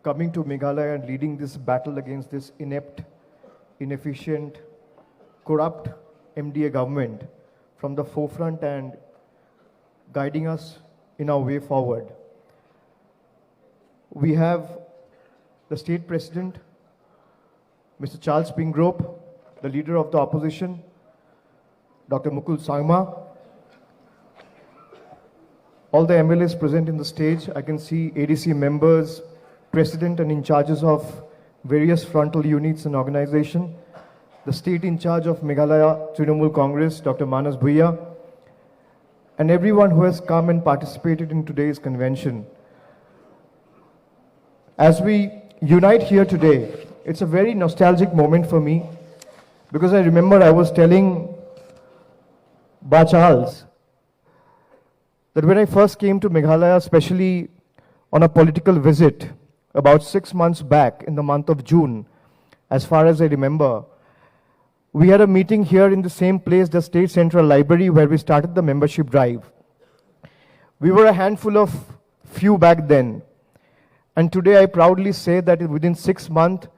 coming to Meghalaya and leading this battle against this inept, inefficient, corrupt MDA government from the forefront and guiding us in our way forward. We have the State President, Mr. Charles Pingrove, the Leader of the Opposition, Dr. Mukul Sangma, all the MLAs present in the stage. I can see ADC members, President and in charges of various frontal units and organization, the State in charge of Meghalaya Trinamool Congress, Dr. Manas Bhuiya, and everyone who has come and participated in today's convention. As we unite here today, it's a very nostalgic moment for me because I remember I was telling Ba Charles that when I first came to Meghalaya, especially on a political visit about 6 months back in the month of June, as far as I remember, we had a meeting here in the same place, the State Central Library, where we started the membership drive. We were a handful of few back then. And today I proudly say that within 6 months,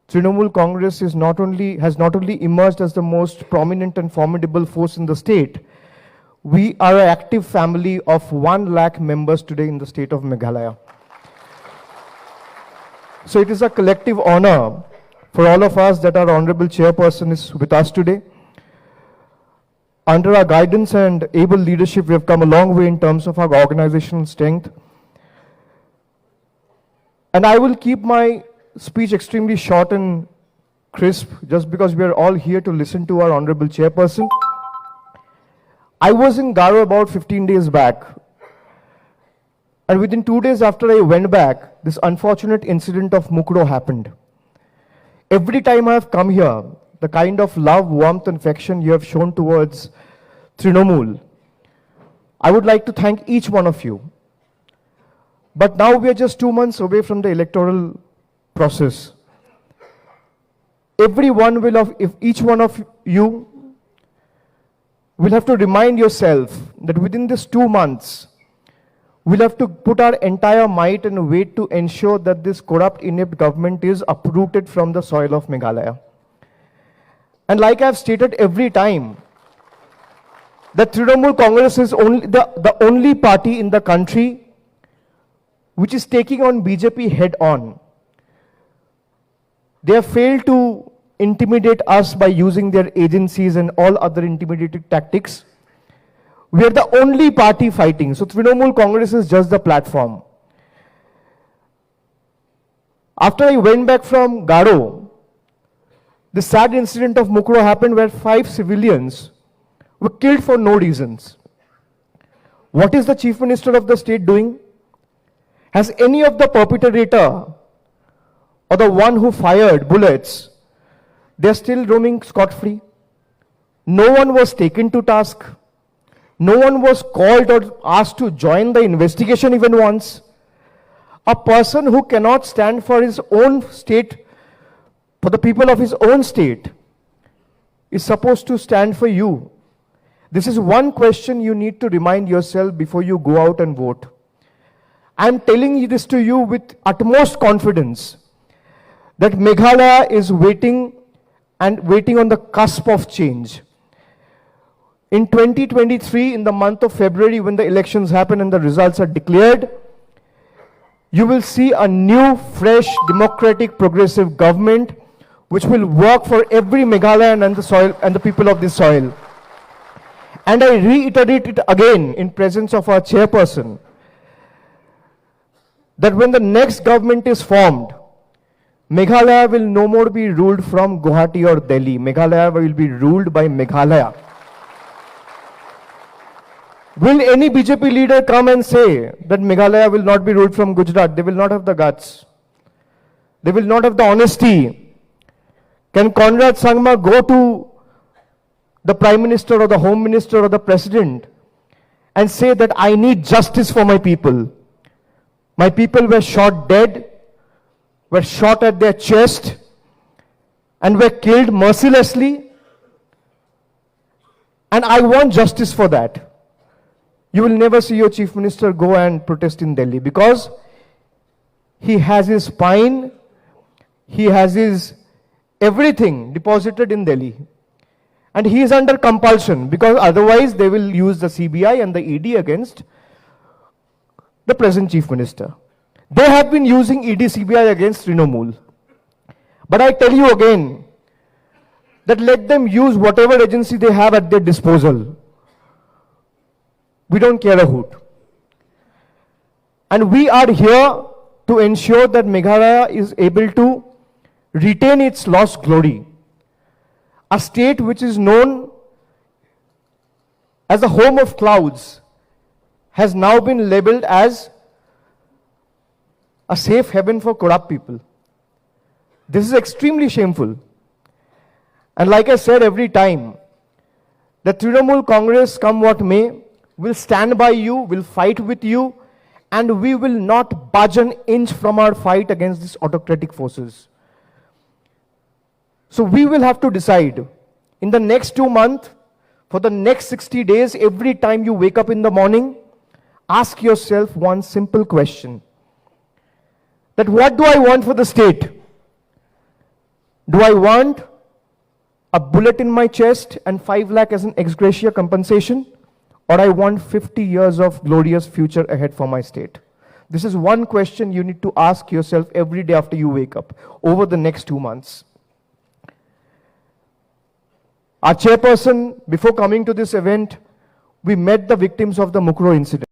Trinamool Congress has not only emerged as the most prominent and formidable force in the state, we are an active family of 1 lakh members today in the state of Meghalaya. So it is a collective honor for all of us that our Honorable Chairperson is with us today. Under our guidance and able leadership, we have come a long way in terms of our organizational strength. And I will keep my speech extremely short and crisp, just because we are all here to listen to our Honorable Chairperson. I was in Garo about 15 days back. And within 2 days after I went back, this unfortunate incident of Mukro happened. Every time I have come here, the kind of love, warmth, and affection you have shown towards Trinamool, I would like to thank each one of you. But now we are just 2 months away from the electoral process. If each one of you will have to remind yourself that within this 2 months, we'll have to put our entire might and weight to ensure that this corrupt, inept government is uprooted from the soil of Meghalaya. And like I've stated every time, that Trinamool Congress is the only party in the country which is taking on BJP head on. They have failed to intimidate us by using their agencies and all other intimidating tactics. We are the only party fighting. So Trinamool Congress is just the platform. After I went back from Garo, the sad incident of Mukro happened where 5 civilians were killed for no reasons. What is the Chief Minister of the state doing? Has any of the perpetrator or the one who fired bullets, they're still roaming scot-free? No one was taken to task. No one was called or asked to join the investigation even once. A person who cannot stand for his own state, for the people of his own state, is supposed to stand for you. This is one question you need to remind yourself before you go out and vote. I am telling this to you with utmost confidence that Meghalaya is waiting on the cusp of change. In 2023, in the month of February, when the elections happen and the results are declared, you will see a new, fresh, democratic, progressive government which will work for every Meghalayan and the soil and the people of this soil. And I reiterate it again in presence of our chairperson, that when the next government is formed, Meghalaya will no more be ruled from Guwahati or Delhi. Meghalaya will be ruled by Meghalaya. Will any BJP leader come and say that Meghalaya will not be ruled from Gujarat? They will not have the guts. They will not have the honesty. Can Conrad Sangma go to the Prime Minister or the Home Minister or the President and say that I need justice for my people? My people were shot dead, were shot at their chest, and were killed mercilessly. And I want justice for that. You will never see your Chief Minister go and protest in Delhi because he has his spine, he has his everything deposited in Delhi. And he is under compulsion because otherwise they will use the CBI and the ED against the present Chief Minister. They have been using ED CBI against Trinamool. But I tell you again that let them use whatever agency they have at their disposal. We don't care a hoot. And we are here to ensure that Meghalaya is able to retain its lost glory. A state which is known as the home of clouds has now been labeled as a safe haven for corrupt people. This is extremely shameful. And like I said every time, the Trinamool Congress, come what may, will stand by you, will fight with you, and we will not budge an inch from our fight against these autocratic forces. So we will have to decide in the next 2 months, for the next 60 days, every time you wake up in the morning, ask yourself one simple question. That what do I want for the state? Do I want a bullet in my chest and 5 lakh as an ex gratia compensation? Or I want 50 years of glorious future ahead for my state? This is one question you need to ask yourself every day after you wake up over the next 2 months. Our chairperson, before coming to this event, we met the victims of the Mukro incident.